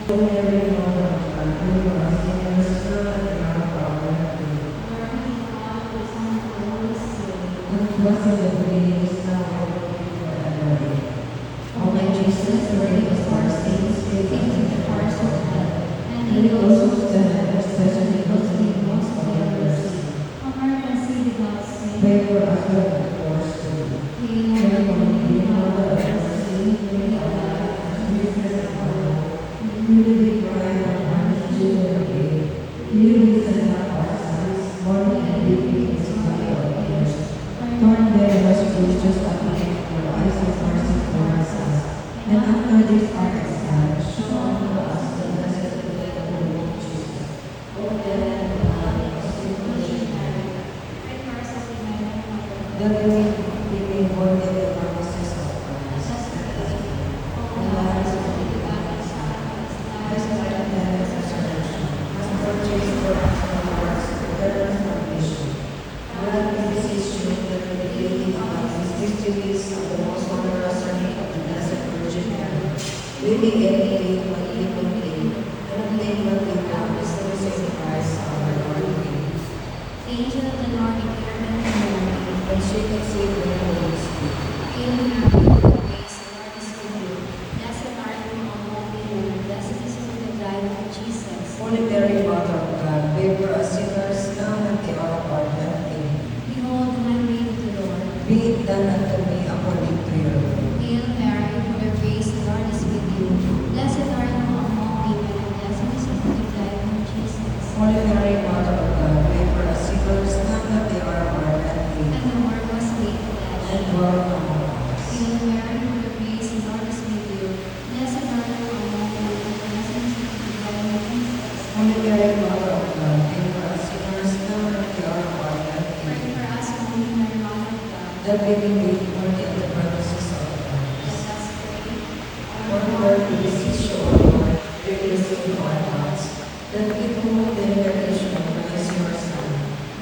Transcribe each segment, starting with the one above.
Mary, Mother of God, pray for us sinners, now and at the hour of our death. And it was in the beginning, is now, and will be forever. O my Jesus, forgive us our sins, take us into the hearts of heaven, and lead those who stand, especially those in need most of your mercy. Pray for us who are divorced too. Pray for me, Mother of mercy, pray for us, and Jesus of God. You will be crying out on the children of Eve. You will send up our sons, mourning and weeping in spite of tears. Torn there was bruised just like a lamb for eyes of mercy towards us. And after this our exile, show unto us the blessed way of the Lord Jesus. O death and blood of Saint Virgin Mary, that we may worthy the promises of Christ. And last of the gods, blessed by the death and resurrection, has purchased for us from ours eternal salvation. Grant, we beseech you, that we may daily find these mysteries of the most honored rosary of the Blessed Virgin Mary, we may imitate what ye contain, and obtain what we promise through Saint Christ our Lord. Angel of the Lord, declare them in the morning. And she conceived in the Holy Spirit. Hail Mary, full of grace, the Lord is with you. Blessed art thou among women, and blessed is the fruit of thy womb, Jesus. Holy Mary, Mother of God, pray for us sinners, now and at the hour of our death. Amen. Behold, the handmaid of the Lord. Be it done unto me according to your will. Hail Mary, full of grace, the Lord is with you. Blessed art thou among women, and blessed is the fruit of thy womb, Jesus. Holy Mary, Mother of God, pray for us sinners, now and at the hour of our death. And Amen. the Word was made flesh. And dwell among us. Hail Mary, full of grace, the Lord is with you. Blessed art thou among women, and blessed is the fruit of thy womb, Jesus. Holy Mary, Mother of God, pray for us sinners, now and at the hour of our death. Pray Amen. for us, Holy Mary, Mother of God. That we may be worthy of the promises of Let Christ. us pray. One word we beseech you, O Lord, really save our hearts, that we who hope the incarnation of Christ your Son,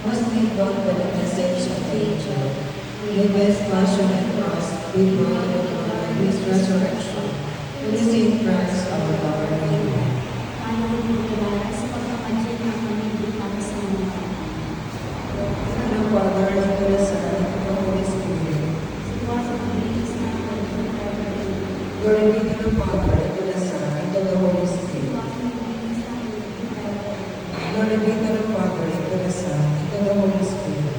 must be brought by the message of the angel, with his passion and cross, be brought to glory by his resurrection, through Saint Christ our Lord. Amen. Tayo ang magkilala sa pagkamadyan ng pamilya sa mga And the Father, and the Son, and the Holy Spirit. Glory be to the Father, and to the Son, and to the Holy Spirit. Glory be to the Father, and to the Son, and to the Holy Spirit.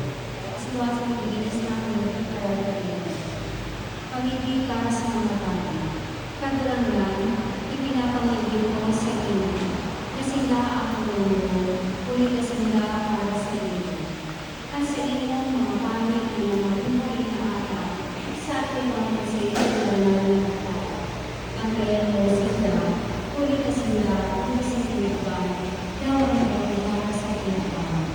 Pag-ibig para sa mga bata. Kadalanglan, ipinapangibig ko sa iyo, na sila ang tulong mo, ulit na sila para sa iyo. Kasi inyong mga pangit na mabuhay na ata, sa ating mga sa iyo na lalata. Ang kaya mo